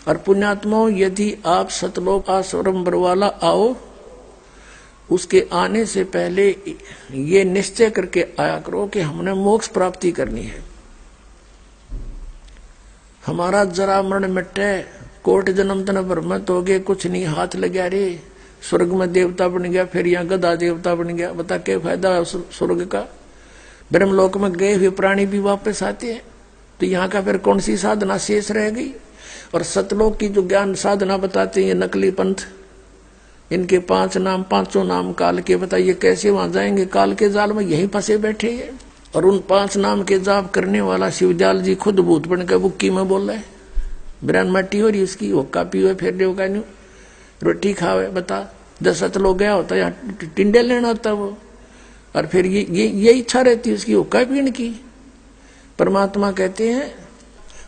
और पुण्यात्माओं, यदि आप सतलोक आश्रम बरवाला आओ, उसके आने से पहले ये निश्चय करके आया करो कि हमने मोक्ष प्राप्ति करनी है। हमारा जरा मरण मिटे, कोट जन्म तन भ्रमित हो गए, कुछ नहीं हाथ लगा रे, स्वर्ग में देवता बन गया, फिर यहाँ गधा देवता बन गया, बता क्या फायदा स्वर्ग का। ब्रह्मलोक में गए हुए प्राणी भी वापस आते हैं, तो यहाँ का फिर कौन सी साधना शेष रह गई। और सतलोक की जो ज्ञान साधना बताते हैं ये नकली पंथ, इनके 5 नाम 5 नाम काल के, बताइए कैसे वहां जाएंगे, काल के जाल में यहीं फंसे बैठे हैं। और उन 5 नाम के जाप करने वाला शिवजाल जी खुद भूत बन के बुक्की में बोल रहे, बिरान मट्टी हो रही उसकी, हुक्का पीवे, फिर देव का न्यू रोटी खावे। बता 10 लोग गया होता यहाँ टिंडे लेना होता वो, और फिर ये इच्छा रहती उसकी हुक्का पीने की। परमात्मा कहते हैं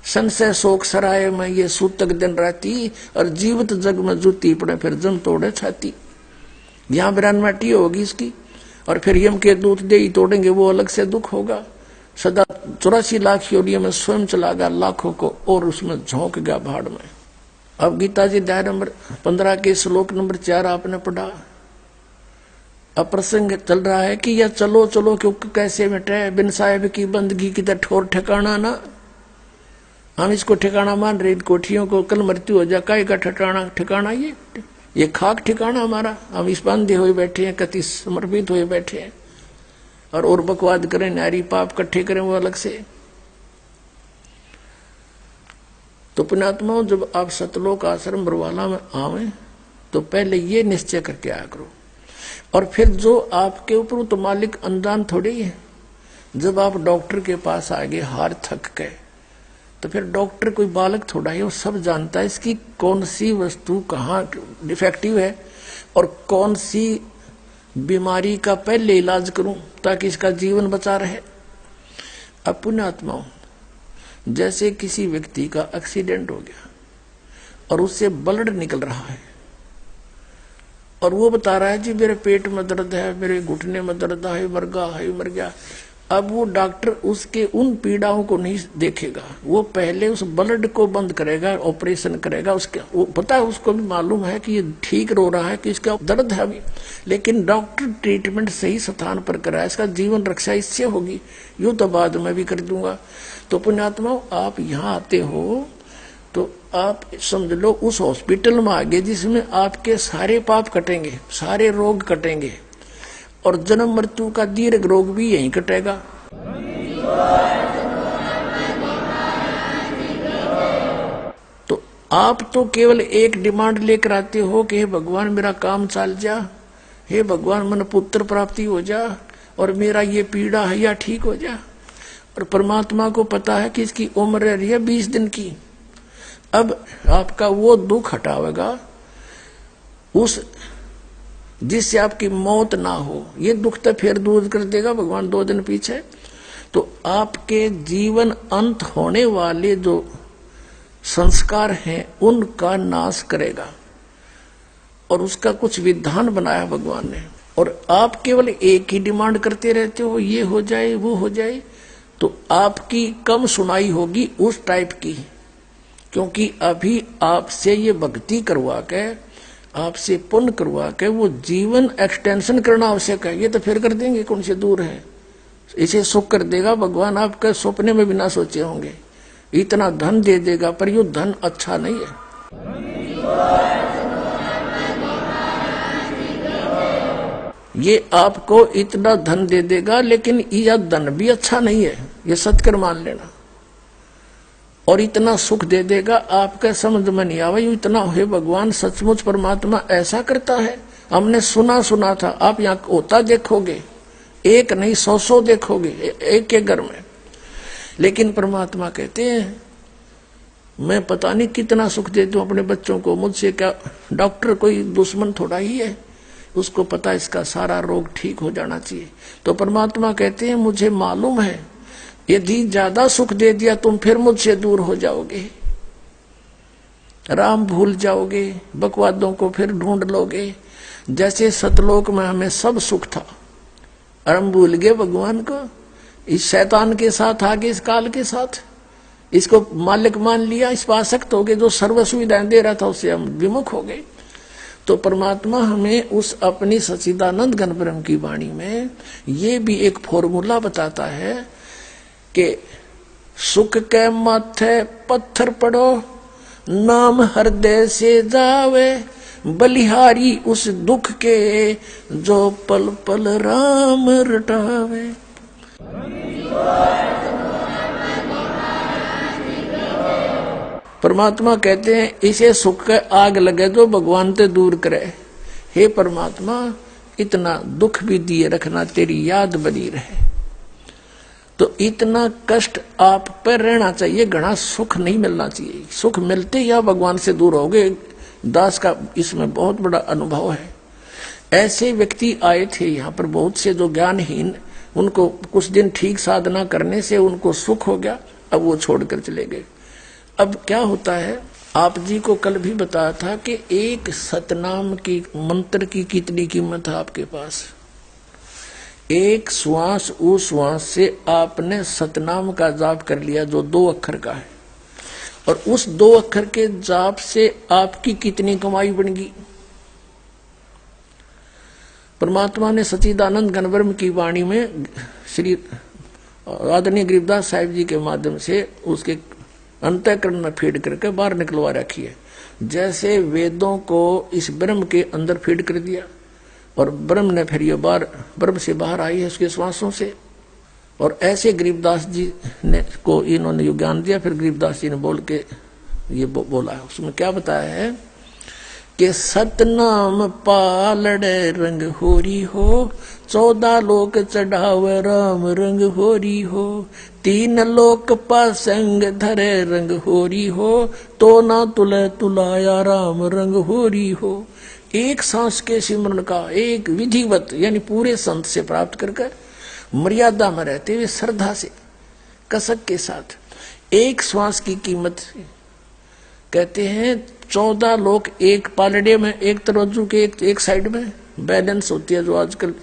संशय शोक सराय में ये सूतक दिन राती, और जीवित जग में जूती पड़े फिर जम तोड़े छाती। यहाँ बिरान माटी होगी इसकी, और फिर यम के दूत दे ही तोड़ेंगे, वो अलग से दुख होगा। सदा 84 लाख योनियों में स्वयं चलागा लाखों को, और उसमें झोंक गया भाड़ में। अब गीता जी अध्याय नंबर 15 के श्लोक नंबर 4 आपने पढ़ा। अब प्रसंग चल रहा है कि या चलो चलो क्यों कैसे मिटे, बिन साहेब की बंदगी की तो ठोर ठिकाना ना। हम इसको ठिकाना मान रहे, कोठियों को कल मृत्यु हो जाए, काय का ठिकाना ये खाक ठिकाना हमारा। हम इस बांधे हुए बैठे हैं, कति समर्पित हुए बैठे हैं, और बकवाद करें, नारी पाप इकट्ठे करें वो अलग से। तो पुण्यात्माओं, जब आप सतलोक आश्रम बरवाला में आवे तो पहले ये निश्चय करके आया करो। और फिर जो आपके ऊपर तो मालिक अनजान थोड़ी है। जब आप डॉक्टर के पास आ गए हार थक गए, तो फिर डॉक्टर कोई बालक थोड़ा है, वो सब जानता है इसकी कौन सी वस्तु कहाँ डिफेक्टिव है और कौन सी बीमारी का पहले इलाज करूं ताकि इसका जीवन बचा रहे। अब पुण्यात्माओं, जैसे किसी व्यक्ति का एक्सीडेंट हो गया और उससे ब्लड निकल रहा है, और वो बता रहा है जी मेरे पेट में दर्द है, मेरे घुटने में दर्द है, मर गया। अब वो डॉक्टर उसके उन पीड़ाओं को नहीं देखेगा, वो पहले उस ब्लड को बंद करेगा, ऑपरेशन करेगा। उसके वो पता है, उसको भी मालूम है कि ये ठीक रो रहा है, कि इसका दर्द है अभी, लेकिन डॉक्टर ट्रीटमेंट सही स्थान पर कराए, इसका जीवन रक्षा इससे होगी, यूं तो बाद में भी कर दूंगा। तो पुण्यात्माओं, आप यहाँ आते हो तो आप समझ लो उस हॉस्पिटल में आगे जिसमें आपके सारे पाप कटेंगे, सारे रोग कटेंगे, और जन्म मृत्यु का दीर्घ रोग भी यहीं कटेगा। तो आप तो केवल एक डिमांड लेकर आते हो कि हे भगवान मेरा काम चल जा, हे भगवान मन पुत्र प्राप्ति हो जा, और मेरा ये पीड़ा है या ठीक हो जा। और परमात्मा को पता है कि इसकी उम्र रही है 20 दिन की। अब आपका वो दुख हटावेगा उस जिससे आपकी मौत ना हो, ये दुख तो फिर दूर कर देगा भगवान 2 दिन पीछे। तो आपके जीवन अंत होने वाले जो संस्कार हैं उनका नाश करेगा, और उसका कुछ विधान बनाया भगवान ने। और आप केवल एक ही डिमांड करते रहते हो, ये हो जाए वो हो जाए, तो आपकी कम सुनाई होगी उस टाइप की, क्योंकि अभी आपसे ये भक्ति करवा के, आपसे पुण्य करवा के वो जीवन एक्सटेंशन करना आवश्यक है। ये तो फिर कर देंगे, कौन से दूर है, इसे सुख कर देगा भगवान, आपके सपने में भी ना सोचे होंगे। इतना धन दे देगा, पर ये धन अच्छा नहीं है। ये आपको इतना धन दे देगा, लेकिन यह धन भी अच्छा नहीं है, ये सत्कर मान लेना। और इतना सुख दे देगा, आपके समझ में नहीं आवे इतना, हे भगवान सचमुच परमात्मा ऐसा करता है। हमने सुना था, आप यहाँ होता देखोगे, एक नहीं 100 देखोगे एक के घर में। लेकिन परमात्मा कहते हैं मैं पता नहीं कितना सुख देता हूँ अपने बच्चों को, मुझसे क्या डॉक्टर कोई दुश्मन थोड़ा ही है, उसको पता इसका सारा रोग ठीक हो जाना चाहिए। तो परमात्मा कहते हैं मुझे मालूम है, यदि ज्यादा सुख दे दिया तुम फिर मुझसे दूर हो जाओगे, राम भूल जाओगे, बकवादों को फिर ढूंढ लोगे। जैसे सतलोक में हमें सब सुख था और हम भूल गए भगवान को, इस शैतान के साथ आगे, इस काल के साथ। इसको मालिक मान लिया, इस पर आसक्त हो गए, जो सर्व सुविधाएं दे रहा था उससे हम विमुख हो गए। तो परमात्मा हमें उस अपनी सच्चिदानंद घन ब्रह्म की वाणी में ये भी एक फॉर्मूला बताता है कि सुख के माथे पत्थर पड़ो, नाम हृदय से जावे, बलिहारी उस दुख के जो पल पल राम रटावे। परमात्मा कहते हैं इसे सुख के आग लगे तो भगवान ते दूर करे। हे परमात्मा, इतना दुख भी दिए रखना, तेरी याद बनी रहे। तो इतना कष्ट आप पर रहना चाहिए, घना सुख नहीं मिलना चाहिए। सुख मिलते या भगवान से दूर हो गए। दास का इसमें बहुत बड़ा अनुभव है। ऐसे व्यक्ति आए थे यहाँ पर बहुत से जो ज्ञानहीन, उनको कुछ दिन ठीक साधना करने से उनको सुख हो गया, अब वो छोड़कर चले गए। अब क्या होता है, आप जी को कल भी बताया था कि एक सतनाम की मंत्र की कितनी कीमत है आपके पास। एक श्वास उस श्वास से आपने सतनाम का जाप कर लिया जो 2 अक्षर का है, और उस 2 अक्षर के जाप से आपकी कितनी कमाई बन गई। परमात्मा ने सच्चिदानंद घन ब्रह्म की वाणी में श्री आदरणीय गरीबदास साहिब जी के माध्यम से उसके अंतःकरण में फीड करके बाहर निकलवा रखी है। जैसे वेदों को इस ब्रह्म के अंदर फीड कर दिया और ब्रह्म ने फिर ये बाहर ब्रह्म से बाहर आई है उसके श्वासों से। और ऐसे गरीबदास जी ने को इन्होंने ज्ञान दिया। फिर गरीबदास जी ने बोल के ये बोला है, उसमें क्या बताया है कि सतनाम पालड़े रंग होरी हो, 14 लोक चढ़ावे राम रंग होरी हो, 3 लोक पासंग धरे रंग होरी हो, तो ना तुले तुलाया राम रंग होरी हो। एक सांस के सिमरन का एक विधिवत यानी पूरे संत से प्राप्त करके मर्यादा में रहते हुए श्रद्धा से कसक के साथ एक श्वास की कीमत कहते हैं 14 लोग एक पालड़े में, एक तराजू के एक साइड में बैलेंस होती है, जो आजकल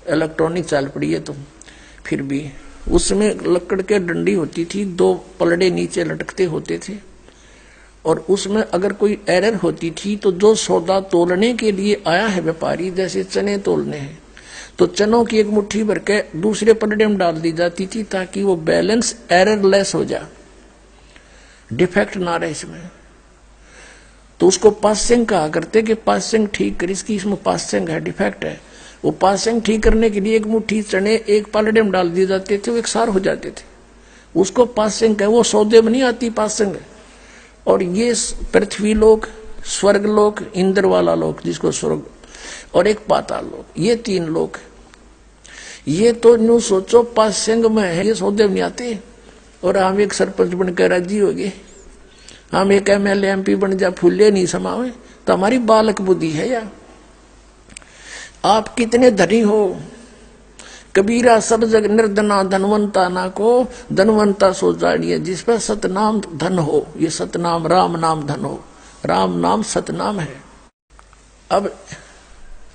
इलेक्ट्रॉनिक चाल पड़ी है। तो फिर भी उसमें लकड़ के डंडी होती थी, 2 पलड़े नीचे लटकते होते थे, और उसमें अगर कोई एरर होती थी तो जो सौदा तोलने के लिए आया है व्यापारी, जैसे चने तोलने हैं, तो चनों की एक मुट्ठी भर के दूसरे पलड़े में डाल दी जाती थी ताकि वो बैलेंस एररलेस हो जाए, डिफेक्ट ना रहे इसमें। तो उसको पासिंग कहा करते कि पासिंग ठीक कर, इसकी इसमें पासिंग है, डिफेक्ट है। वो पासिंग ठीक करने के लिए एक मुट्ठी चने एक पालड़े में डाल दिए जाते थे, वो एक सार हो जाते थे, उसको पासिंग है। वो सौदे में नहीं आती पासिंग। और ये पृथ्वी लोक, स्वर्ग लोक, इंद्र वाला लोक जिसको स्वर्ग, और एक पाताल लोक, ये 3 लोक। ये तो न्यू सोचो पासिंग में है, ये सौदे में नहीं आते। और हम एक सरपंच बनकर राजी हो गए, हम एक MLA MP बन जा, फूले नहीं समावे, तो हमारी बालक बुद्धि है या। आप कितने धनी हो, कबीरा सब जग निर्धना धनवंता ना को, धनवंता सो जानिए जिस पर सतनाम धन हो। ये सतनाम राम नाम धन हो, राम नाम सतनाम है। अब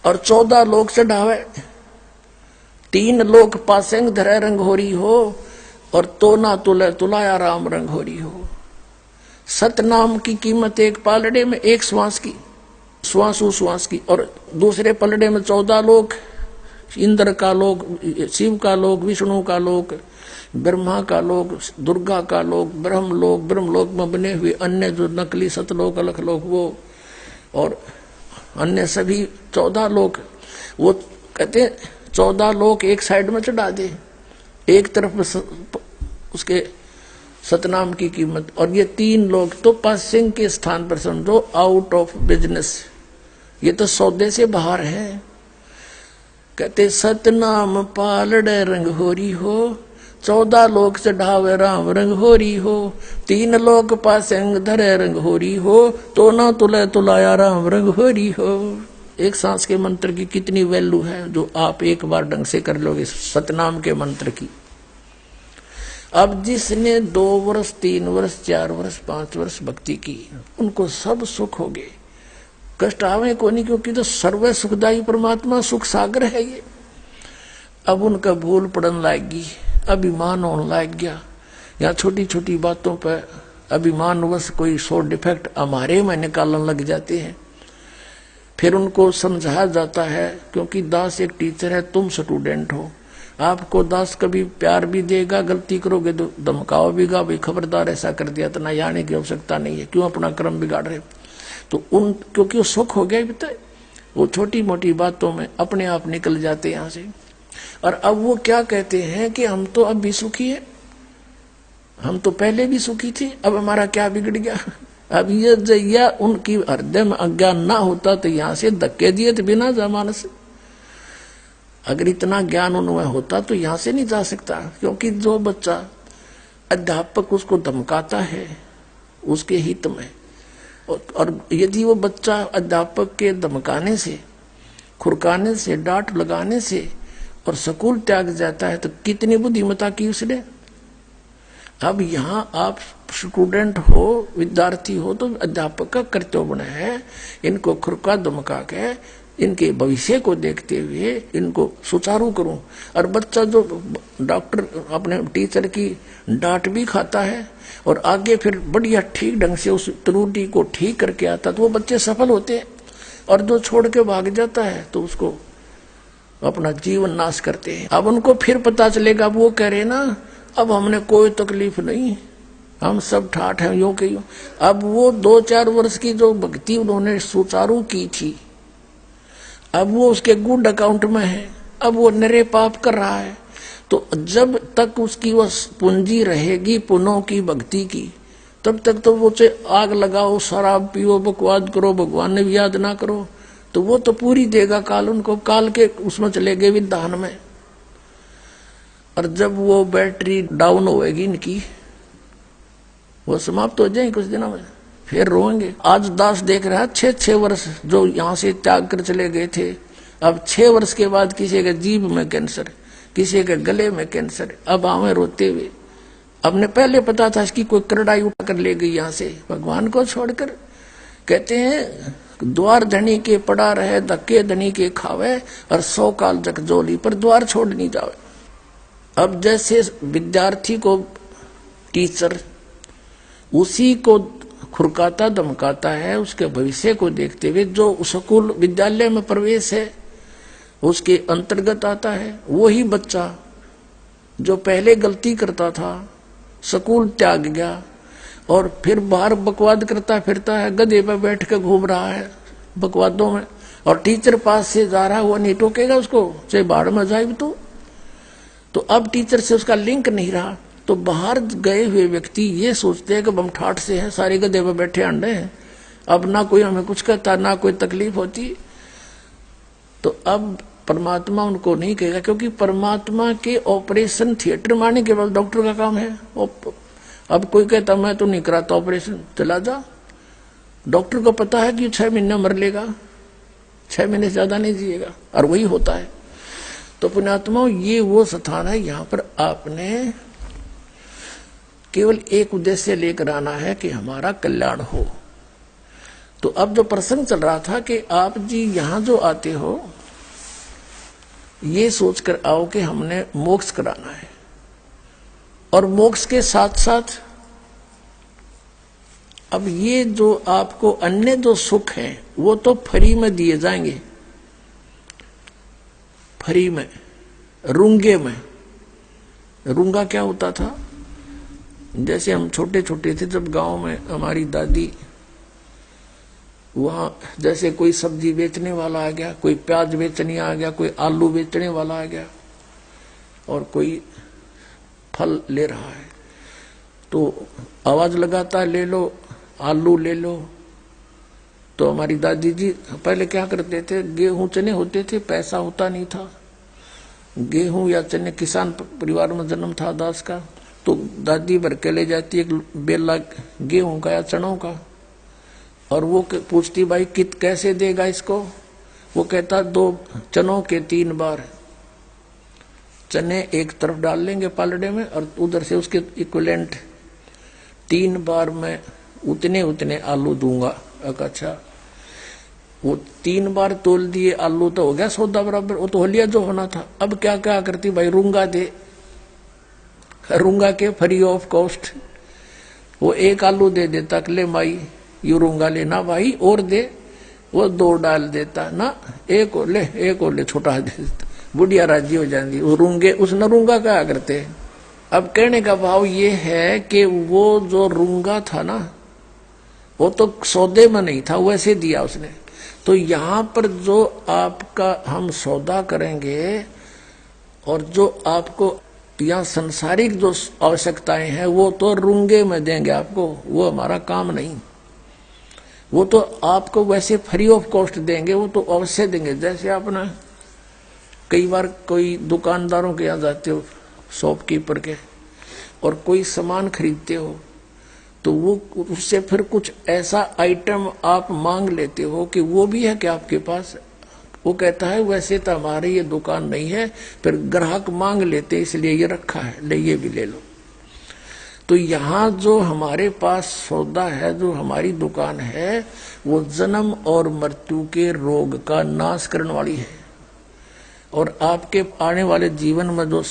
और 14 लोग चढ़ावे, 3 लोग पासेंग धरे रंग होरी हो, और तो ना तुले तुलाया राम रंग होरी हो। सतनाम की कीमत एक पालड़े में एक श्वास की, श्वास उस श्वास की, और दूसरे पलड़े में 14 लोग, इंद्र का लोक, शिव का लोक, विष्णु का लोक, ब्रह्मा का लोक, दुर्गा का लोक, ब्रह्मलोक में बने हुए अन्य जो नकली सतलोक अलख लोक वो, और अन्य सभी 14 लोक। वो कहते 14 लोक एक साइड में चढ़ा दे, एक तरफ उसके सतनाम की कीमत, और ये 3 लोग तो पासिंग के स्थान पर समझो, आउट ऑफ बिजनेस, ये तो सौदे से बाहर है। कहते सतनाम पालड़े रंग होरी हो, 14 लोग चढ़ावे राम रंग होरी हो, 3 लोग पासेंग धरे रंग होरी हो, तो ना तुले तुलाया राम रंग होरी हो। एक सांस के मंत्र की कितनी वैल्यू है जो आप एक बार ढंग से कर लोगे सतनाम के मंत्र की। अब जिसने 2 वर्ष 3 वर्ष 4 वर्ष 5 वर्ष भक्ति की, उनको सब सुख हो गए, कष्ट आवे को नहीं, क्योंकि तो सर्व सुखदायी परमात्मा सुख सागर है ये। अब उनका भूल पड़न लागी, अभिमान होने लग गया, या छोटी छोटी बातों पर अभिमानवश कोई 100 डिफेक्ट हमारे में निकालने लग जाते हैं। फिर उनको समझाया जाता है, क्योंकि दास एक टीचर है, तुम स्टूडेंट हो, आपको दास कभी प्यार भी देगा, गलती करोगे तो धमकाओ भी गा, भाई खबरदार ऐसा कर दिया, इतना आने की आवश्यकता नहीं है, क्यों अपना क्रम बिगाड़ रहे। तो उन क्योंकि वो सुख हो गया बताए, वो छोटी मोटी बातों में अपने आप निकल जाते यहाँ से। और अब वो क्या कहते हैं कि हम तो अब भी सुखी है, हम तो पहले भी सुखी थे, अब हमारा क्या बिगड़ गया। अब ये जैया उनकी हृदय में अज्ञान ना होता तो यहाँ से धक्के दिए थे बिना जमाने से। अगर इतना ज्ञान उनमें होता तो यहाँ से नहीं जा सकता, क्योंकि जो बच्चा अध्यापक उसको धमकाता है उसके हित में, और यदि वो बच्चा अध्यापक के धमकाने से, खुरकाने से, डांट लगाने से और स्कूल त्याग जाता है तो कितनी बुद्धिमत्ता की उसने। अब यहाँ आप स्टूडेंट हो, विद्यार्थी हो, तो अध्यापक का कर्तव्य है इनको खुरका धमका के इनके भविष्य को देखते हुए इनको सुचारू करूं। और बच्चा जो डॉक्टर अपने टीचर की डांट भी खाता है और आगे फिर बढ़िया ठीक ढंग से उस त्रुटि को ठीक करके आता तो वो बच्चे सफल होते हैं। और जो छोड़ के भाग जाता है तो उसको अपना जीवन नाश करते हैं। अब उनको फिर पता चलेगा, वो कह रहे ना अब हमने कोई तकलीफ नहीं, हम सब ठाठ हैं यूं के यूं। अब वो 2-4 वर्ष की जो भक्ति उन्होंने सुचारू की थी, अब वो उसके गुड अकाउंट में है, अब वो नरे पाप कर रहा है। तो जब तक उसकी वह पूंजी रहेगी पुनः की भक्ति की, तब तक तो वो से आग लगाओ, शराब पियो, बकवाद करो, भगवान ने भी याद ना करो, तो वो तो पूरी देगा काल उनको, काल के उसमें चले गए विधान में। और जब वो बैटरी डाउन होएगी इनकी, वो समाप्त हो जाएगी कुछ दिनों में, फिर रोएंगे। आज दास देख रहा है 6-6 वर्ष जो यहाँ से त्याग कर चले गए थे, अब 6 वर्ष के बाद किसी के जीभ में कैंसर, किसी के गले में कैंसर, अब आवे रोते हुए। अब ने पहले पता था इसकी कोई करड़ाई उठा कर ले गई यहाँ से भगवान को छोड़कर। कहते हैं द्वार धनी के पड़ा रहे, धक्के धनी के खावे, और 100 काल जगजोली पर द्वार छोड़ नहीं जावे। अब जैसे विद्यार्थी को टीचर उसी को खुरकाता धमकाता है, उसके भविष्य को देखते हुए जो स्कूल विद्यालय में प्रवेश है उसके अंतर्गत आता है, वही बच्चा जो पहले गलती करता था, स्कूल त्याग गया और फिर बाहर बकवाद करता फिरता है, गधे पर बैठ कर घूम रहा है बकवादों में, और टीचर पास से जा रहा है, वो नहीं टोकेगा उसको, चाहे बाढ़ में जाए तो अब टीचर से उसका लिंक नहीं रहा। तो बाहर गए हुए व्यक्ति ये सोचते हैं कि हम ठाठ से हैं, सारे गधे पर बैठे अंडे हैं, अब ना कोई हमें कुछ कहता, ना कोई तकलीफ होती। तो अब परमात्मा उनको नहीं कहेगा, क्योंकि परमात्मा के ऑपरेशन थिएटर मारने के बाद डॉक्टर का काम है। अब कोई कहता मैं तो नहीं कराता ऑपरेशन, चला जा, डॉक्टर को पता है कि 6 महीने मर लेगा, 6 महीने से ज्यादा नहीं जिएगा, और वही होता है। तो पुण्यात्मा ये वो स्थान है, यहाँ पर आपने केवल एक उद्देश्य लेकर आना है कि हमारा कल्याण हो। तो अब जो प्रसंग चल रहा था कि आप जी यहां जो आते हो ये सोचकर आओ कि हमने मोक्ष कराना है, और मोक्ष के साथ साथ अब ये जो आपको अन्य जो सुख हैं वो तो फ्री में दिए जाएंगे, फ्री में, रूंगे में। रूंगा क्या होता था, जैसे हम छोटे छोटे थे जब गांव में हमारी दादी, वहां जैसे कोई सब्जी बेचने वाला आ गया, कोई प्याज बेचने आ गया, कोई आलू बेचने वाला आ गया, और कोई फल ले रहा है, तो आवाज लगाता है ले लो आलू ले लो। तो हमारी दादी जी पहले क्या करते थे, गेहूं चने होते थे, पैसा होता नहीं था, गेहूं या चने, किसान परिवार में जन्म था दास का, तो दादी भर के ले जाती एक बेला गेहूं का या चनों का, और वो पूछती भाई कित कैसे देगा इसको, वो कहता 2 चनों के 3 बार चने एक तरफ डाल लेंगे पालड़े में, और उधर से उसके इक्विवेलेंट 3 बार मैं उतने आलू दूंगा। अच्छा, वो 3 बार तोल दिए आलू तो हो गया सौदा बराबर, वो तो हो लिया जो होना था। अब क्या क्या करती भाई, रूंगा दे, रूंगा के फ्री ऑफ कॉस्ट। वो एक आलू दे देता कि ले माई यू रूंगा लेना भाई और दे, वो 2 डाल देता ना, एक और ले छोटा दे देता, बुढ़िया राजी हो जाती। वो रूंगे उस नरूंगा क्या करते। अब कहने का भाव ये है कि वो जो रूंगा था ना, वो तो सौदे में नहीं था, वैसे दिया उसने। तो यहां पर जो आपका हम सौदा करेंगे और जो आपको या संसारिक जो आवश्यकताएं हैं वो तो रूंगे में देंगे आपको, वो हमारा काम नहीं। वो तो आपको वैसे फ्री ऑफ कॉस्ट देंगे, वो तो अवश्य देंगे। जैसे आप ना कई बार कोई दुकानदारों के यहाँ जाते हो, शॉपकीपर के, और कोई सामान खरीदते हो तो वो उससे फिर कुछ ऐसा आइटम आप मांग लेते हो कि वो भी है कि आपके पास, वो कहता है वैसे तो हमारी ये दुकान नहीं है, फिर ग्राहक मांग लेते इसलिए ये रखा है, ले ये भी ले लो। तो यहाँ जो हमारे पास सौदा है, जो हमारी दुकान है, वो जन्म और मृत्यु के रोग का नाश करने वाली है, और आपके आने वाले जीवन में जो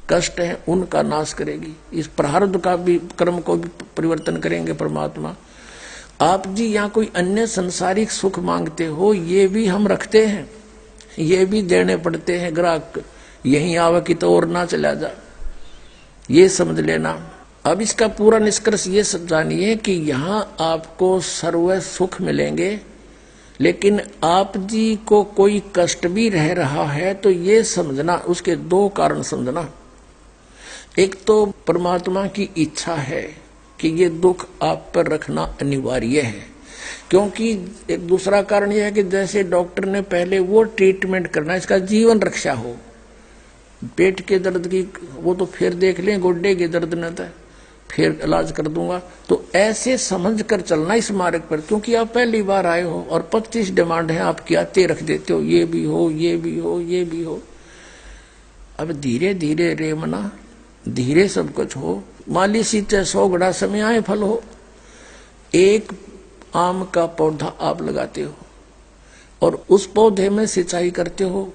कष्ट है उनका नाश करेगी। इस प्रारब्ध का भी कर्म को भी परिवर्तन करेंगे परमात्मा। आप जी यहाँ कोई अन्य संसारिक सुख मांगते हो, ये भी हम रखते हैं, ये भी देने पड़ते हैं। ग्राहक यहीं आवे कि तो और ना चला जा, ये समझ लेना। अब इसका पूरा निष्कर्ष ये जानिए कि यहाँ आपको सर्व सुख मिलेंगे, लेकिन आप जी को कोई कष्ट भी रह रहा है तो ये समझना, उसके 2 कारण समझना। एक तो परमात्मा की इच्छा है कि ये दुख आप पर रखना अनिवार्य है, क्योंकि एक दूसरा कारण यह है कि जैसे डॉक्टर ने पहले वो ट्रीटमेंट करना, इसका जीवन रक्षा हो। पेट के दर्द की वो तो फिर देख लें, गोड्डे के दर्द न था फिर इलाज कर दूंगा। तो ऐसे समझ कर चलना इस मार्ग पर, क्योंकि आप पहली बार आए हो और 25 डिमांड है आपकी, आते रख देते हो, ये भी हो, ये भी हो, ये भी हो। अब धीरे धीरे रे मना, धीरे सब कुछ हो। माली सीते 100 घड़ा समय आए फल हो। एक आम का पौधा आप लगाते हो और उस पौधे में सिंचाई करते हो,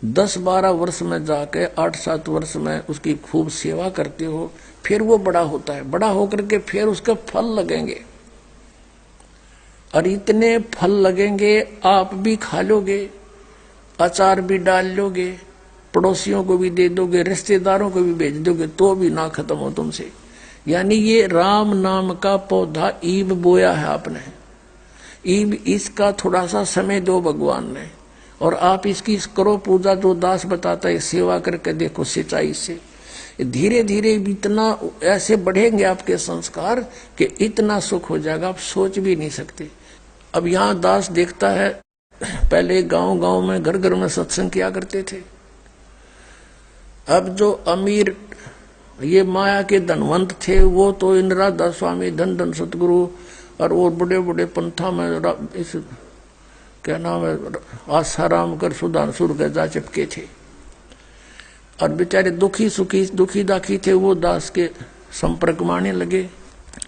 10-12 वर्ष में जाके 8-7 वर्ष में उसकी खूब सेवा करते हो, फिर वो बड़ा होता है। बड़ा होकर के फिर उसके फल लगेंगे, और इतने फल लगेंगे आप भी खा लोगे, अचार भी डाल लोगे, पड़ोसियों को भी दे दोगे, रिश्तेदारों को भी भेज दोगे, तो भी ना खत्म हो तुमसे। यानी ये राम नाम का पौधा ईब बोया है आपने, ईब इसका थोड़ा सा समय दो भगवान ने, और आप इसकी करो पूजा, जो दास बताता है सेवा करके देखो सिंचाई से। धीरे धीरे इतना ऐसे बढ़ेंगे आपके संस्कार कि इतना सुख हो जाएगा आप सोच भी नहीं सकते। अब यहाँ दास देखता है, पहले गांव गांव में घर घर में सत्संग किया करते थे। अब जो अमीर ये माया के धनवंत थे वो तो इंदिरा दास स्वामी, धन धन सतगुरु, और वो बड़े बड़े पंथा में इस क्या नाम है आसाराम कर सुधांशुर के जा चिपके थे, और बेचारे दुखी सुखी दुखी दाखी थे, वो दास के संपर्क में आने लगे।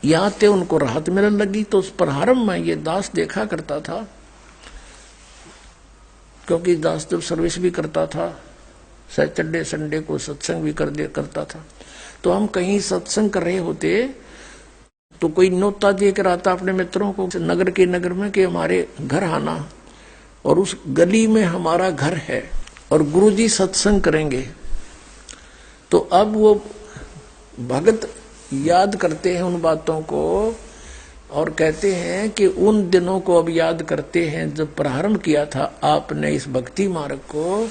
यहाँ ते उनको राहत मिलने लगी। तो उस प्रारंभ में ये दास देखा करता था, क्योंकि दास जब सर्विस भी करता था, सैटरडे संडे को सत्संग भी करता था। तो हम कहीं सत्संग कर रहे होते तो कोई न्योता दे कर आता अपने मित्रों को नगर के नगर में कि हमारे घर आना, और उस गली में हमारा घर है और गुरुजी सत्संग करेंगे। तो अब वो भगत याद करते हैं उन बातों को और कहते हैं कि उन दिनों को अब याद करते हैं जब प्रारंभ किया था आपने इस भक्ति मार्ग को।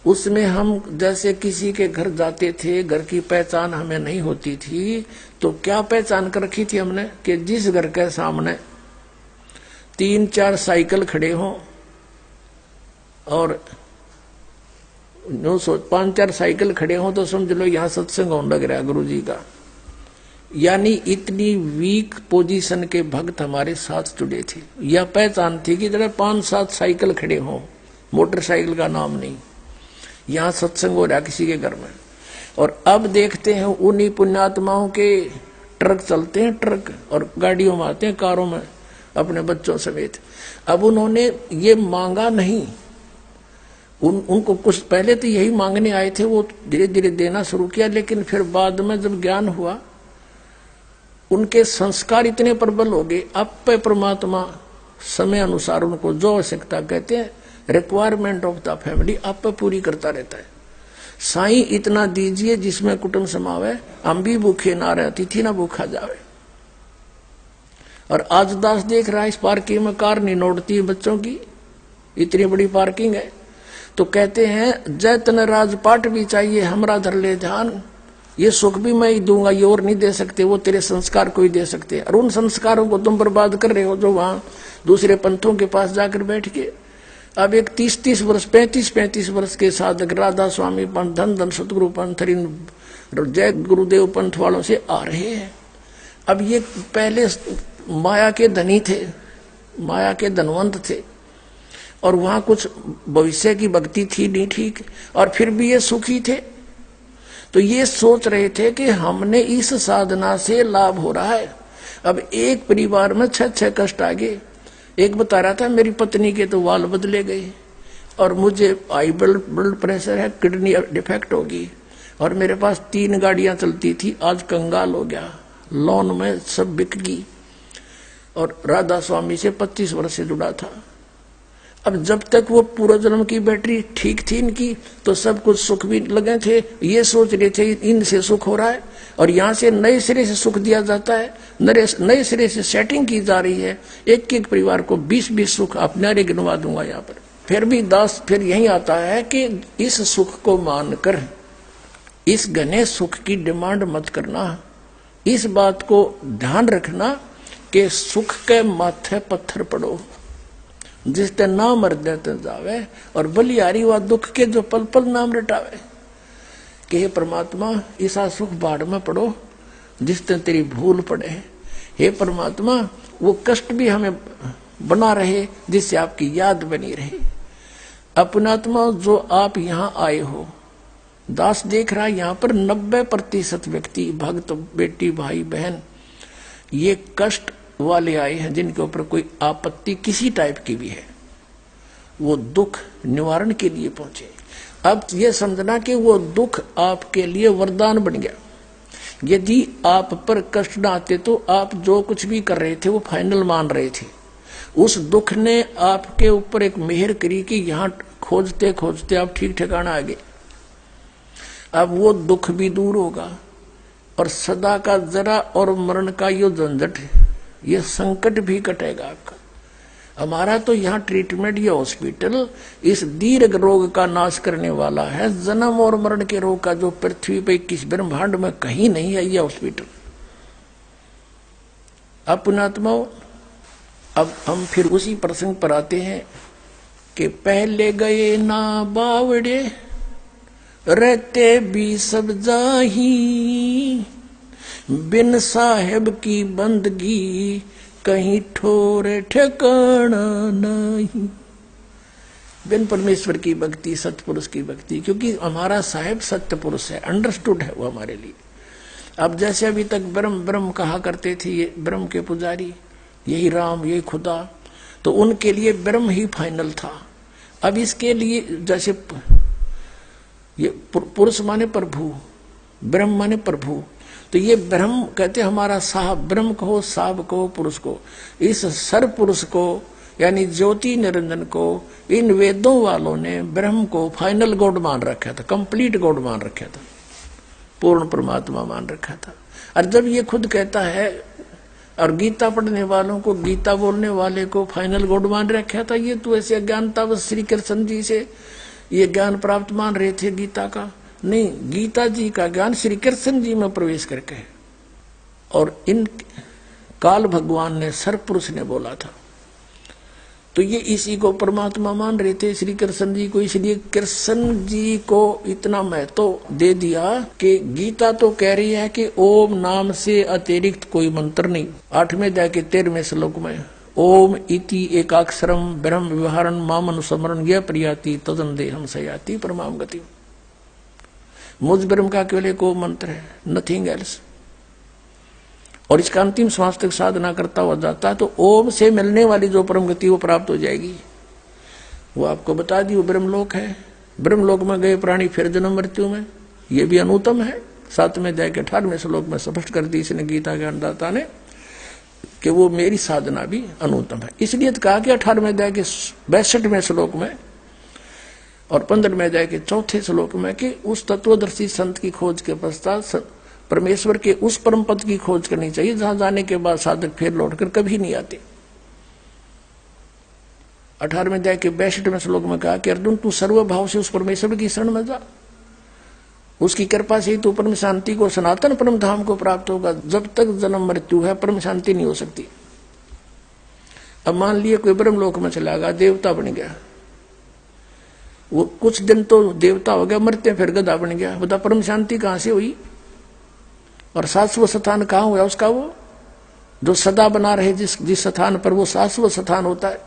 उसमें हम जैसे किसी के घर जाते थे, घर की पहचान हमें नहीं होती थी, तो क्या पहचान कर रखी थी हमने कि जिस घर के सामने 3-4 साइकिल खड़े हों और 5-4 साइकिल खड़े हों तो समझ लो यहाँ सत्संग होने लग रहा है गुरु जी का। यानी इतनी वीक पोजीशन के भक्त हमारे साथ जुड़े थे। यह पहचान थी कि जरा 5-7 साइकिल खड़े हों, मोटरसाइकिल का नाम नहीं, यहाँ सत्संग हो रहा किसी के घर में। और अब देखते हैं उन्हीं पुण्यात्माओं के ट्रक चलते हैं, ट्रक और गाड़ियों में आते हैं, कारों में अपने बच्चों समेत। अब उन्होंने ये मांगा नहीं, उनको कुछ पहले तो यही मांगने आए थे, वो धीरे धीरे देना शुरू किया, लेकिन फिर बाद में जब ज्ञान हुआ उनके संस्कार इतने प्रबल हो गए, अब पे परमात्मा समय अनुसार उनको जो आवश्यकता कहते हैं रिक्वायरमेंट ऑफ द फैमिली आप पे पूरी करता रहता है। साईं इतना दीजिए जिसमें कुटुंब समावे, हम भी भूखे ना रहे, तिथि ना भूखा जावे। और आज दास देख रहा है इस पार्किंग में कार नहीं नोटती बच्चों की, इतनी बड़ी पार्किंग है। तो कहते हैं जय तन राजपाट भी चाहिए हमरा धर ले ध्यान, ये सुख भी मैं ही दूंगा, ये और नहीं दे सकते, वो तेरे संस्कार को ही दे सकते हैं। और उन संस्कारों को तुम बर्बाद कर रहे हो जो वहां दूसरे पंथों के पास जाकर बैठ के। अब एक 30-30 वर्ष 35-35 वर्ष के साधक राधा स्वामी पंथ, धन धन सतगुरु पंथ, जय गुरुदेव पंथ वालों से आ रहे हैं। अब ये पहले माया के धनी थे, माया के धनवंत थे, और वहां कुछ भविष्य की भक्ति थी नहीं ठीक, और फिर भी ये सुखी थे। तो ये सोच रहे थे कि हमने इस साधना से लाभ हो रहा है। अब एक परिवार में 6 कष्ट आ गए। एक बता रहा था मेरी पत्नी के तो वाल बदले गए, और मुझे हाई ब्लड प्रेशर है, किडनी डिफेक्ट होगी, और मेरे पास 3 गाड़ियां चलती थी, आज कंगाल हो गया, लोन में सब बिक गई। और राधा स्वामी से 25 वर्ष से जुड़ा था। अब जब तक वो पूर्व जन्म की बैटरी ठीक थी इनकी, तो सब कुछ सुख भी लगे थे, ये सोच रहे थे इनसे सुख हो रहा है, और यहाँ से नए सिरे से सुख दिया जाता है, नए सिरे से सेटिंग की जा रही है। एक एक परिवार को 20-20 सुख अपने गिनवा दूंगा यहाँ पर। फिर भी दास फिर यही आता है कि इस सुख को मानकर इस घने सुख की डिमांड मत करना। इस बात को ध्यान रखना कि सुख के माथे पत्थर पड़ो, जिसते नाम हृदय जावे, और बलिहारी व दुख के जो पल पल नाम रटावे। कि हे परमात्मा ऐसा सुख बाढ़ में पड़ो जिसते तेरी भूल पड़े। हे परमात्मा वो कष्ट भी हमें बना रहे जिससे आपकी याद बनी रहे। अपनात्मा जो आप यहाँ आए हो, दास देख रहा है यहाँ पर 90% व्यक्ति, भक्त, बेटी, भाई, बहन, ये कष्ट वाले आए हैं जिनके ऊपर कोई आपत्ति किसी टाइप की भी है, वो दुख निवारण के लिए पहुंचे। अब ये समझना कि वो दुख आपके लिए वरदान बन गया। यदि आप पर कष्ट न आते तो आप जो कुछ भी कर रहे थे वो फाइनल मान रहे थे। उस दुख ने आपके ऊपर एक मेहर करी कि यहाँ खोजते खोजते आप ठीक ठिकाना आ गए। अब वो दुख भी दूर होगा, और सदा का जरा और मरण का ये झंझट, ये संकट भी कटेगा आपका। हमारा तो यहाँ ट्रीटमेंट, ये हॉस्पिटल इस दीर्घ रोग का नाश करने वाला है। जन्म और मरण के रोग का जो पृथ्वी पे किस ब्रह्मांड में कहीं नहीं है ये हॉस्पिटल। अब पुण्यात्माओं, अब हम फिर उसी प्रसंग पर आते हैं कि पहले गए ना बावड़े रहते भी सब जाही, बिन साहेब की बंदगी कहीं ठोरे ठिकाना नहीं। बिन परमेश्वर की भक्ति, सत्पुरुष की भक्ति, क्योंकि हमारा साहेब सत्य पुरुष है, अंडरस्टूड है वो हमारे लिए। अब जैसे अभी तक ब्रह्म ब्रह्म कहा करते थे ये ब्रह्म के पुजारी, यही राम, यही खुदा, तो उनके लिए ब्रह्म ही फाइनल था। अब इसके लिए जैसे ये पुरुष माने प्रभु, ब्रह्म माने प्रभु, तो ये ब्रह्म कहते हमारा साहब, ब्रह्म कहो, साहब कहो, पुरुष को, इस सर्व पुरुष को यानी ज्योति निरंजन को इन वेदों वालों ने ब्रह्म को फाइनल गॉड मान रखा था, कंप्लीट गॉड मान रखा था, पूर्ण परमात्मा मान रखा था। और जब ये खुद कहता है, और गीता पढ़ने वालों को, गीता बोलने वाले को फाइनल गॉड मान रखा था, ये तो ऐसे अज्ञानता बस श्री कृष्ण जी से ये ज्ञान प्राप्त मान रहे थे गीता का। नहीं, गीता जी का ज्ञान श्री कृष्ण जी में प्रवेश करके है, और इन काल भगवान ने सर्व पुरुष ने बोला था, तो ये इसी को परमात्मा मान रहे थे, श्री कृष्ण जी को। इसलिए कृष्ण जी को इतना महत्व दे दिया कि गीता तो कह रही है कि ओम नाम से अतिरिक्त कोई मंत्र नहीं। 8वें अध्याय के 13वें श्लोक में ओम इति एकाक्षरम ब्रह्म व्यवहारन मामनुस्मरण यह प्रियाति तदन्देहम सयाति परमाम गति। मुझ ब्रह्म का केवल एक मंत्र है, नथिंग एल्स। और इसका अंतिम श्वास तक साधना करता हुआ जाता है तो ओम से मिलने वाली जो परम गति वो प्राप्त हो जाएगी। वो आपको बता दी वो ब्रह्मलोक है। ब्रह्मलोक में गए प्राणी फिर जन्म मृत्यु में, ये भी अनुत्तम है। 7वें अध्याय के 18वें श्लोक में स्पष्ट कर दी इसने गीता ज्ञानदाता ने कि वो मेरी साधना भी अनुत्तम है। इसलिए तो कहा कि 18वें अध्याय के 62वें श्लोक में और 15वें अध्याय के 4थे श्लोक में कि उस तत्वदर्शी संत की खोज के पश्चात परमेश्वर के उस परम पद की खोज करनी चाहिए जहां जाने के बाद साधक फिर लौटकर कभी नहीं आते। 18वें अध्याय के 62वें श्लोक में कहा कि अर्जुन तू सर्वभाव से उस परमेश्वर की शरण में जा, उसकी कृपा से ही तू परम शांति को, सनातन परम धाम को प्राप्त होगा। जब तक जन्म मृत्यु है परम शांति नहीं हो सकती। अब मान लिया कोई ब्रह्मलोक में चला गया, देवता बन गया, वो कुछ दिन तो देवता हो गया, मरते फिर गधा बन गया, बता परम शांति कहां से हुई? और शाश्वत स्थान कहां हुआ उसका? वो जो सदा बना रहे जिस स्थान पर, वो शाश्वत स्थान होता है।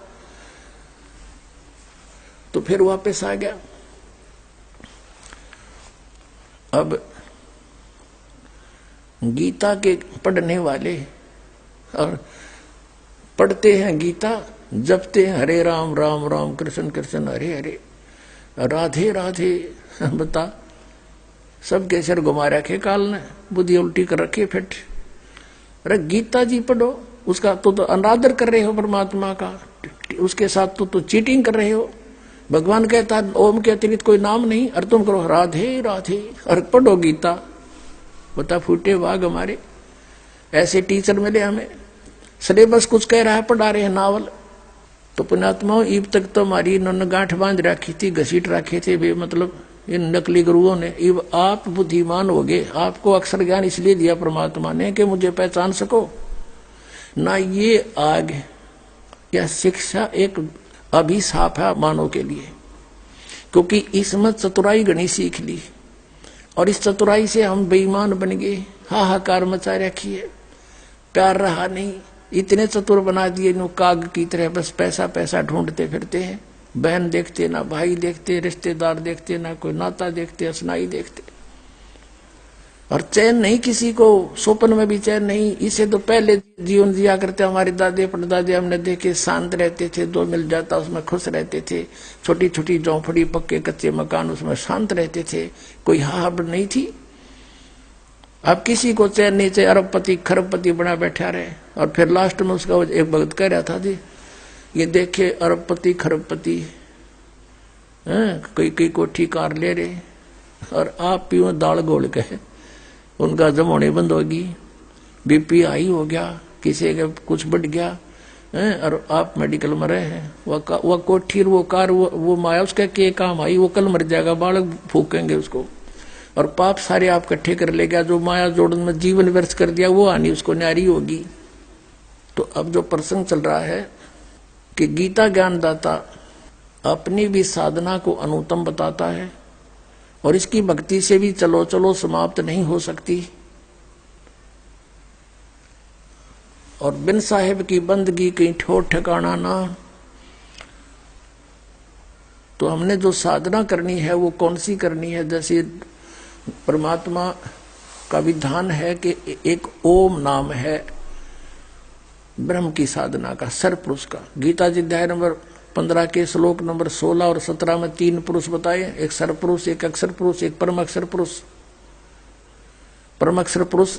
तो फिर वापस आ गया। अब गीता के पढ़ने वाले और पढ़ते हैं गीता, जपते हैं हरे राम राम राम कृष्ण कृष्ण हरे हरे, राधे राधे, बता सबके सिर घुमा रखे काल ने, बुद्धि उल्टी कर रखी फिट। अरे गीता जी पढ़ो, उसका तो अनादर कर रहे हो परमात्मा का, उसके साथ तो चीटिंग कर रहे हो। भगवान कहता है ओम के अतिरिक्त कोई नाम नहीं, और तुम करो राधे राधे और पढ़ो गीता। बता फूटे वाघ हमारे, ऐसे टीचर मिले हमें, सिलेबस कुछ कह रहा है, पढ़ा रहे हैं नावल। तो पुण्यात्माओं ईब तक तो हमारी इन्होंने गांठ बांध रखी थी, घसीट रखे थे बे, मतलब इन नकली गुरुओं ने। ईब आप बुद्धिमान हो गए, आपको अक्षर ज्ञान इसलिए दिया परमात्मा ने कि मुझे पहचान सको ना। ये आग या शिक्षा एक अभिशाप है मानव के लिए, क्योंकि इसमें चतुराई गणी सीख ली और इस चतुराई से हम बेईमान बन गए, हाहाकार मचा रखी है, प्यार रहा नहीं। इतने चतुर बना दिए नो काग की तरह, बस पैसा पैसा ढूंढते फिरते हैं। बहन देखते ना, भाई देखते, रिश्तेदार देखते ना, कोई नाता देखते, असनाई देखते, और चैन नहीं किसी को, स्वप्न में भी चैन नहीं। इसे तो पहले जीवन जिया करते हमारे दादे परदादे, हमने देखे शांत रहते थे, दो मिल जाता उसमें खुश रहते थे, छोटी छोटी झोंपड़ी पक्के कच्चे मकान उसमें शांत रहते थे, कोई हाहड़ नहीं थी। अब किसी को चैन नहीं चाहिए, अरबपति खरबपति बना बैठा रहे। और फिर लास्ट में उसका एक भगत कह रहा था जी ये देखे अरबपति खरबपति कई कई कोठी कार ले रहे और आप पियो दाल घोल के, उनका जमाने बंद होगी, बीपी हाई हो गया, किसी का कुछ बढ़ गया और आप मेडिकल में रहे हैं। वह कोठी वो कार वो माया उसका के काम आई, वो कल मर जाएगा, बालक फूकेंगे उसको और पाप सारे आप इकट्ठे कर ले गया। जो माया जोड़न में जीवन व्यर्थ कर दिया वो हानि उसको न्यारी होगी। तो अब जो प्रसंग चल रहा है कि गीता ज्ञानदाता अपनी भी साधना को अनुत्तम बताता है और इसकी भक्ति से भी चलो चलो समाप्त नहीं हो सकती, और बिन साहेब की बंदगी कहीं ठोर ठिकाना ना। तो हमने जो साधना करनी है वो कौन सी करनी है? जैसे परमात्मा का विधान है कि एक ओम नाम है ब्रह्म की साधना का, सरपुरुष का। गीता जी अध्याय नंबर 15 के श्लोक नंबर 16 और 17 में 3 पुरुष बताए, एक सरपुरुष, एक अक्षर पुरुष, एक परम अक्षर पुरुष। परम अक्षर पुरुष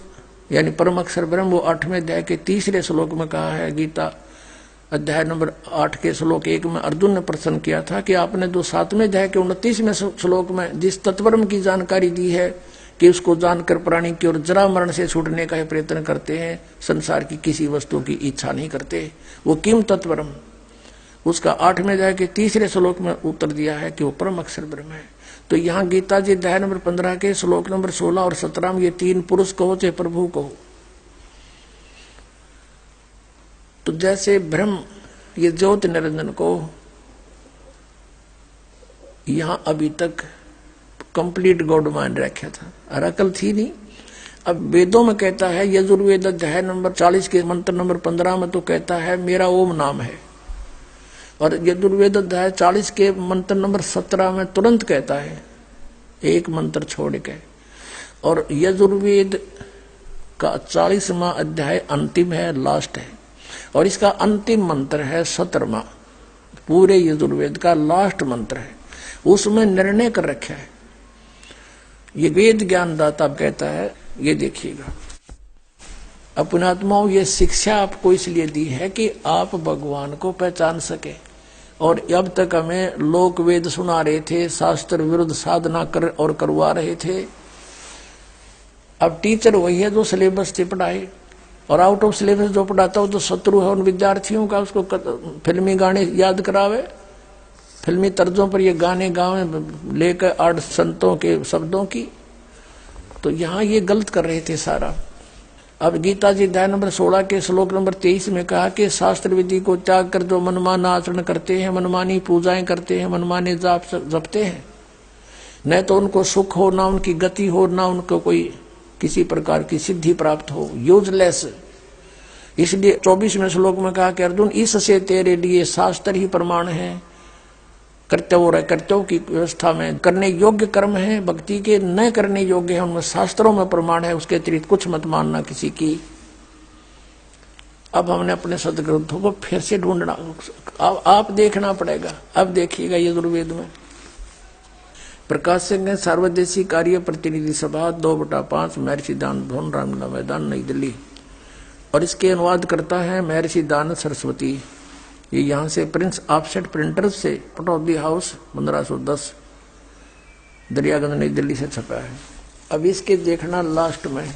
यानी परम अक्षर ब्रह्म वो 8वें अध्याय के 3रे श्लोक में कहा है। गीता अध्याय नंबर 8 के श्लोक 1 में अर्जुन ने प्रश्न किया था कि आपने जो 7वें अध्याय के 29वें श्लोक में जिस तत्वब्रह्म की जानकारी दी है कि उसको जानकर प्राणी की ओर जरा मरण से छूटने का प्रयत्न करते हैं, संसार की किसी वस्तु की इच्छा नहीं करते, वो किम तत्वब्रह्म, उसका 8वें अध्याय के 3रे श्लोक में उत्तर दिया है कि वो परम अक्षर ब्रह्म है। तो यहाँ गीता जी अध्याय नंबर 15 के श्लोक नंबर 16 और 17 में ये 3 पुरुष कहो चाहे प्रभु कहो। तो जैसे ब्रह्म ये ज्योति निरंजन को यहां अभी तक कंप्लीट गॉड मान रखा था और अकल थी नहीं। अब वेदों में कहता है, यजुर्वेद अध्याय नंबर 40 के मंत्र नंबर 15 में तो कहता है मेरा ओम नाम है, और यजुर्वेद अध्याय 40 के मंत्र नंबर 17 में तुरंत कहता है एक मंत्र छोड़ के। और यजुर्वेद का 40वां अध्याय अंतिम है, लास्ट है, और इसका अंतिम मंत्र है 17वां पूरे यजुर्वेद का लास्ट मंत्र है, उसमें निर्णय कर रखा है। ये वेद ज्ञानदाता कहता है, ये देखिएगा अपने आत्माओं, ये शिक्षा आपको इसलिए दी है कि आप भगवान को पहचान सके। और अब तक हमें लोक वेद सुना रहे थे, शास्त्र विरुद्ध साधना कर और करवा रहे थे। अब टीचर वही है जो सिलेबस से पढ़ाए, और आउट ऑफ सिलेबस जो पढ़ाता हो तो शत्रु है उन विद्यार्थियों का, उसको फिल्मी गाने याद करावे, फिल्मी तर्जों पर ये गाने गावे लेकर 8 संतों के शब्दों की। तो यहाँ ये गलत कर रहे थे सारा। अब गीता जी अध्याय नंबर 16 के श्लोक नंबर 23 में कहा कि शास्त्र विधि को त्याग कर जो मनमाना आचरण करते हैं, मनमानी पूजाएं करते हैं, मनमाने जाप जपते हैं, न तो उनको सुख हो, ना उनकी गति हो, ना उनको कोई किसी प्रकार की सिद्धि प्राप्त हो, यूजलेस। इसलिए 24वें श्लोक में कहा कि अर्जुन, इससे तेरे लिए शास्त्र ही प्रमाण है। कर्तव्यों की व्यवस्था में करने योग्य कर्म है, भक्ति के न करने योग्य है, उनमें शास्त्रों में प्रमाण है, उसके अतिरिक्त कुछ मत मानना किसी की। अब हमने अपने सदग्रंथों को फिर से ढूंढना, आप देखना पड़ेगा। अब देखिएगा यजुर्वेद में प्रकाश सिंह सर्वदेशी कार्य प्रतिनिधि सभा 2/5 महर्षि दान भवन रामलीला मैदान नई दिल्ली, और इसके अनुवाद करता है महर्षि दान सरस्वती। ये यहाँ से प्रिंस ऑफसेट प्रिंटर से पटौदी हाउस 1510 दरियागंज नई दिल्ली से छपा है। अब इसके देखना लास्ट में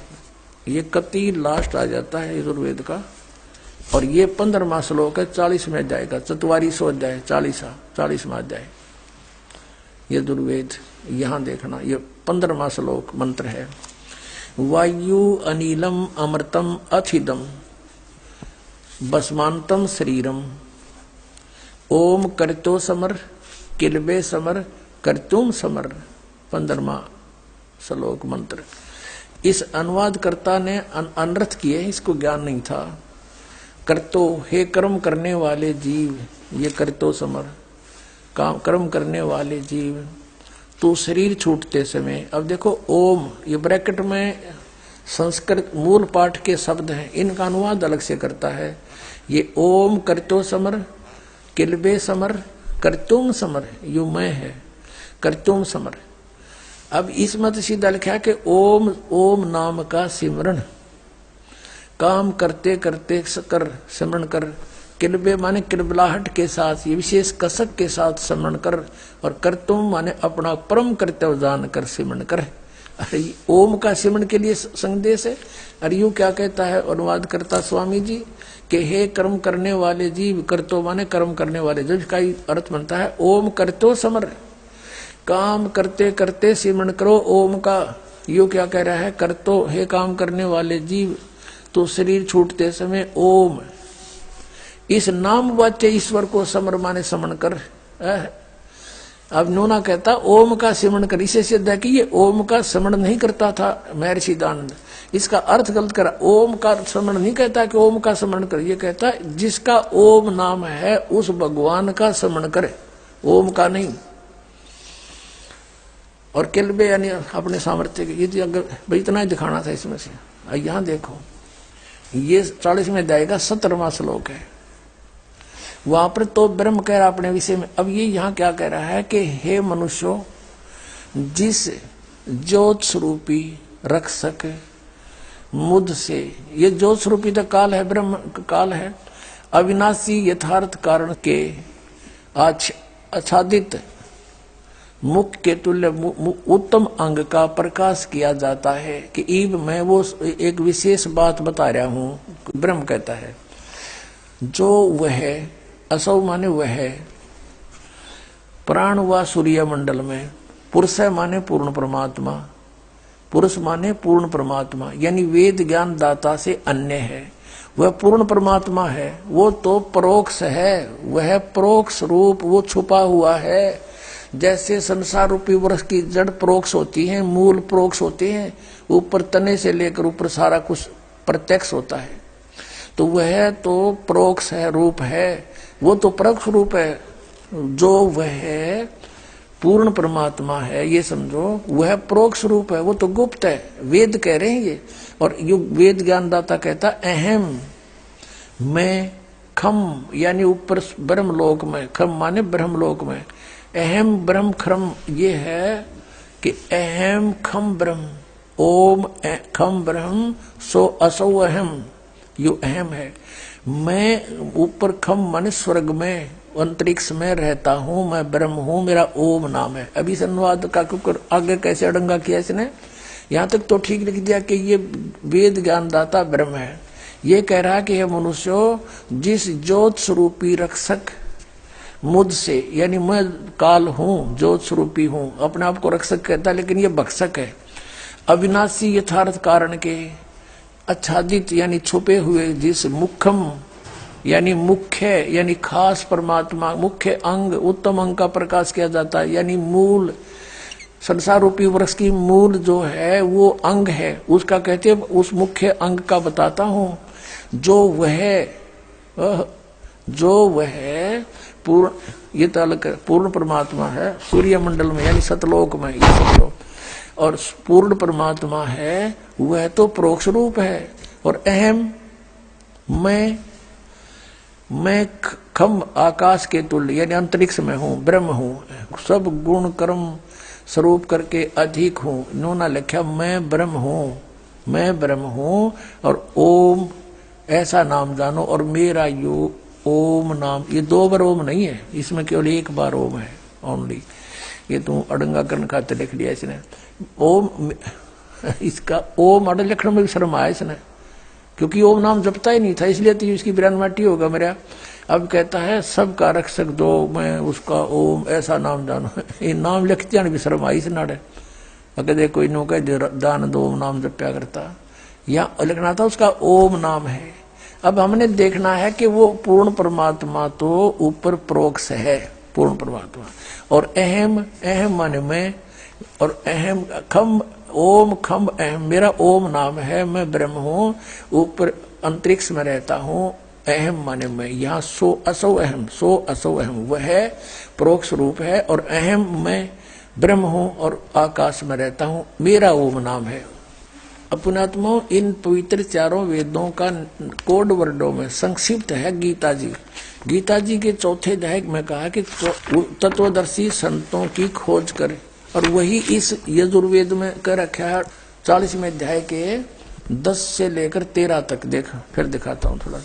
ये कति लास्ट आ जाता है यजुर्वेद का, और ये 15वां श्लोक है, 40 में जाएगा, 4400 अध्याय 40वां अध्याय यजुर्वेद। यहाँ देखना ये 15वां श्लोक मंत्र है, वायु अनिलम अमृतम अथिदम भस्मांतम शरीरम ओम करतो समर किलबे समर करतुम समर। 15वां श्लोक मंत्र। इस अनुवादकर्ता ने अनर्थ किए, इसको ज्ञान नहीं था। करतो, हे कर्म करने वाले जीव, ये करतो समर, काम कर्म करने वाले जीव, तू शरीर छूटते समय। अब देखो ओम, ये ब्रैकेट में संस्कृत मूल पाठ के शब्द हैं, इनका अनुवाद अलग से करता है। ये ओम करतो समर किलबे समर करतुम समर, यू मैं है करतुम समर। अब इस मत सीधा लिखा कि ओम, ओम नाम का सिमरण, काम करते करते कर सिमरण कर। किलबे माने किलबलाहट के साथ, ये विशेष कसक के साथ सिमरण कर, और करतुम माने अपना परम कर्तव्य जान कर सिमरण कर। अरे ओम का सिमरण के लिए संदेश है। अरे यू क्या कहता है अनुवाद करता स्वामी जी कि हे कर्म करने वाले जीव, करतो माने कर्म करने वाले जीव का अर्थ बनता है ओम करतो समर, काम करते करते सिमरण करो ओम का। यू क्या कह रहा है, करतो, हे काम करने वाले जीव, तो शरीर छूटते समय ओम, इस नाम वाच्य ईश्वर को समर माने समरण कर। अब नूना कहता ओम का सिमरण कर, इसे सिद्ध है कि ये ओम का सिमरण नहीं करता था महर्षि दानंद, इसका अर्थ गलत करा। ओम का स्मरण नहीं कहता कि ओम का स्मरण कर, ये कहता है जिसका ओम नाम है उस भगवान का स्मरण करे, ओम का नहीं। और किलबे यानी अपने सामर्थ्य के, ये अगर भाई इतना ही दिखाना था इसमें से। यहाँ देखो ये 40 में जाएगा, 17वां श्लोक है, वहां पर तो ब्रह्म कह रहा अपने विषय में। अब ये यहाँ क्या कह रहा है कि हे मनुष्यों, जिस ज्योत स्वरूपी रक्षक मुझ से, ये ज्योत स्वरूपी तो काल है, ब्रह्म काल है, अविनाशी यथार्थ कारण के आच्छादित मुख के तुल्य उत्तम अंग का प्रकाश किया जाता है कि ईब मैं वो एक विशेष बात बता रहा हूं। ब्रह्म कहता है जो वह असौ माने वह प्राण व सूर्य मंडल में, पुरुष माने पूर्ण परमात्मा, पुरुष माने पूर्ण परमात्मा, यानी वेद ज्ञान दाता से अन्य है, वह पूर्ण परमात्मा है। वो तो परोक्ष है, वह परोक्ष रूप वो छुपा हुआ है। जैसे संसार रूपी वृक्ष की जड़ परोक्ष होती है, मूल परोक्ष होते हैं, ऊपर तने से लेकर ऊपर सारा कुछ प्रत्यक्ष होता है, तो वह तो परोक्ष है, रूप है, वो तो परोक्ष रूप है। जो वह पूर्ण परमात्मा है ये समझो, वह परोक्ष रूप है, वो तो गुप्त है, वेद कह रहे हैं ये। और वेद ज्ञानदाता कहता अहम मैं खम यानी ऊपर ब्रह्मलोक में, खम माने ब्रह्मलोक में, अहम ब्रह्म खम, ये है कि अहम खम ब्रह्म, ओम खम ब्रह्म सो असौ अहम, यो अहम है। मैं ऊपर खम माने स्वर्ग में अंतरिक्ष में रहता हूं, मैं ब्रह्म हूं, मेरा ओम नाम है। अभी अनुवाद का आगे कैसे अड़ंगा किया इसने, यहां तक तो ठीक लिख दिया कि ये वेद ज्ञानदाता ब्रह्म है। ये कह रहा कि हे मनुष्यों, जिस ज्योत स्वरूपी रक्षक मुझसे, यानी मैं काल हूं, ज्योत स्वरूपी हूं, अपने आप को रक्षक कहता है, लेकिन ये भक्षक है। अविनाशी यथार्थ कारण के आच्छादित यानी छुपे हुए जिस मुखम यानी मुख्य यानी खास परमात्मा, मुख्य अंग, उत्तम अंग का प्रकाश किया जाता है, यानी मूल संसार रूपी वृक्ष की मूल जो है वो अंग है, उसका कहते हैं, उस मुख्य अंग का बताता हूं, जो वह पूर्ण, ये तालक पूर्ण परमात्मा है, सूर्य मंडल में यानी सतलोक में, ये समझो, और पूर्ण परमात्मा है वह तो प्रोक्ष रूप है। और अहम मैं खम आकाश के तुल्य यानी अंतरिक्ष में हूं, ब्रह्म हूं, सब गुण कर्म स्वरूप करके अधिक हूं। इन्होंने लिखा मैं ब्रह्म हूं और ओम ऐसा नाम जानो, और मेरा यो ओम नाम, ये 2 बार ओम नहीं है, इसमें केवल 1 बार ओम है ओनली। ये तू अड़ंगा करने खाते लिख लिया इसने ओम, इसका ओम अड़ लिखने में भी शर्म आया इसने, क्योंकि ओम नाम जपता ही नहीं था, इसलिए तो इसकी बिरानमाटी होगा मेरा। अब कहता है सबका रक्षक दो, मैं उसका ओम ऐसा नाम जानो, ये नाम लिखते भी शर्म आई इस नाड़े। अगर देखो कोई नो कह दान दो ओम नाम जप्या करता, या लिखना था उसका ओम नाम है। अब हमने देखना है कि वो पूर्ण परमात्मा तो ऊपर प्रोक्ष है, पूर्ण परमात्मा, और अहम माने मैं, और अहम खम ओम खम अहम, मेरा ओम नाम है, मैं ब्रह्म हूं, ऊपर अंतरिक्ष में रहता हूं, अहम माने मैं, यहाँ सो असौ अहम, वह प्रोक्ष रूप है, और अहम मैं ब्रह्म हूं और आकाश में रहता हूं, मेरा ओम नाम है। अपनात्मा इन पवित्र चारों वेदों का कोड वर्डों में संक्षिप्त है गीता जी। गीता जी के चौथे अध्याय में कहा कि तत्वदर्शी संतों की खोज करे, और वही इस यजुर्वेद में कर रखा है 40वें अध्याय के 10 से लेकर 13 तक। देखा फिर दिखाता हूँ थोड़ा।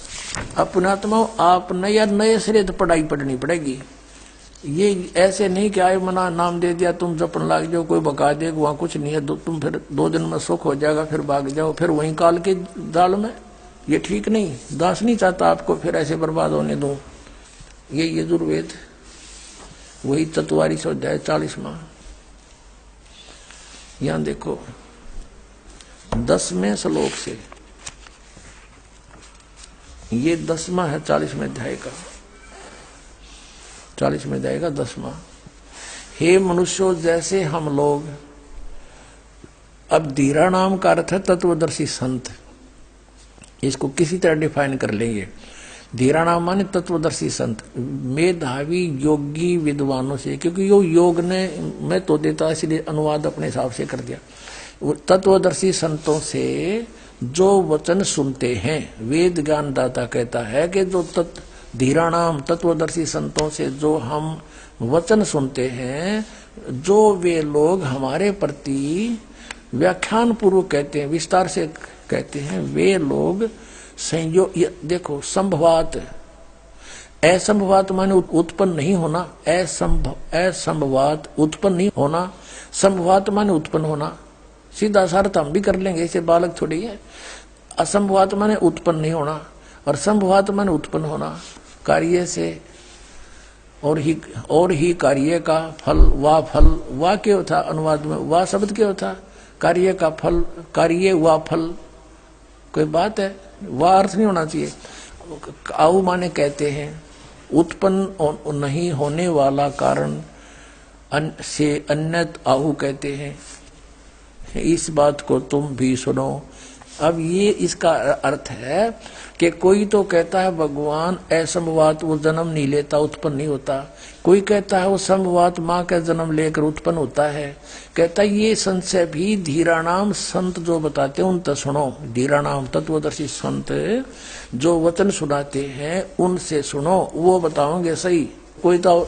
अपनात्मा आपने या नए सिरे तो पढ़ाई पढ़नी पड़ेगी, ये ऐसे नहीं कि आए मना नाम दे दिया तुम जपन लाग जाओ, कोई बका देगा, वहां कुछ नहीं है, तुम फिर 2 दिन में सुख हो जाएगा, फिर भाग जाओ फिर वहीं काल के जाल में। ये ठीक नहीं, दास नहीं चाहता आपको फिर ऐसे बर्बाद होने दूं। ये यजुर्वेद वही 44 अध्याय 40वां, यहां देखो 10वें श्लोक से, ये 10वां है 40वें अध्याय का, 40वें अध्याय का 10वां। हे मनुष्यों, जैसे हम लोग, अब धीरा नाम का अर्थ है तत्वदर्शी संत, इसको किसी तरह डिफाइन कर लेंगे। धीरा नाम माने तत्वदर्शी संत, मेधावी योगी विद्वानों से, क्योंकि यो योग ने मैं तो देता इसलिए अनुवाद अपने हिसाब से कर दिया। तत्वदर्शी संतों से जो वचन सुनते हैं, वेद ज्ञान दाता कहता है कि जो धीराणाम तत्वदर्शी संतों से जो हम वचन सुनते हैं, जो वे लोग हमारे प्रति व्याख्यान पूर्वक कहते हैं, विस्तार से कहते हैं, वे लोग संयोग, देखो संभवात, असंभवात माने उत्पन्न नहीं होना, असंभवात उत्पन्न नहीं होना, संभवात माने उत्पन्न होना, सीधा सार्थ हम भी कर लेंगे, इसे बालक थोड़ी है। असंभवात माने उत्पन्न नहीं होना, और संभवात माने उत्पन्न होना, कार्य से, और ही कार्य का फल, वाह क्यों था अनुवाद में, वाह शब्द क्यों था, कार्य का फल, कार्य वा फल, कोई बात है, वाह अर्थ नहीं होना चाहिए। आऊ माने कहते हैं उत्पन्न नहीं होने वाला कारण से अन्यत आहु कहते हैं, इस बात को तुम भी सुनो। अब ये इसका अर्थ है कि कोई तो कहता है भगवान असंभवात वो जन्म नहीं लेता, उत्पन्न नहीं होता। कोई कहता है वो संभवात माँ का जन्म लेकर उत्पन्न होता है। कहता है ये संशय भी धीराणाम संत जो बताते हैं उन तक सुनो। धीराणाम तत्वदर्शी संत जो वचन सुनाते हैं उनसे सुनो, वो बताओगे सही। कोई तो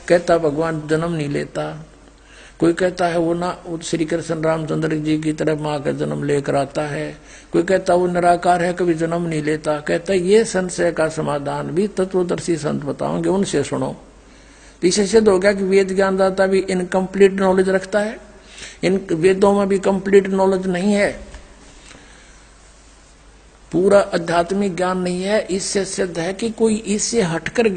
कहता भगवान जन्म नहीं लेता, कोई कहता है वो ना श्री कृष्ण रामचंद्र जी की तरफ माँ का जन्म लेकर आता है, कोई कहता वो निराकार है कभी जन्म नहीं लेता। कहता ये संशय का समाधान भी तत्वदर्शी संत बताओगे, उनसे सुनो। तो इससे सिद्ध हो गया कि वेद ज्ञानदाता भी इनकम्प्लीट नॉलेज रखता है, इन वेदों में भी कंप्लीट नॉलेज नहीं है, पूरा आध्यात्मिक ज्ञान नहीं है। इससे सिद्ध है कि कोई इससे हटकर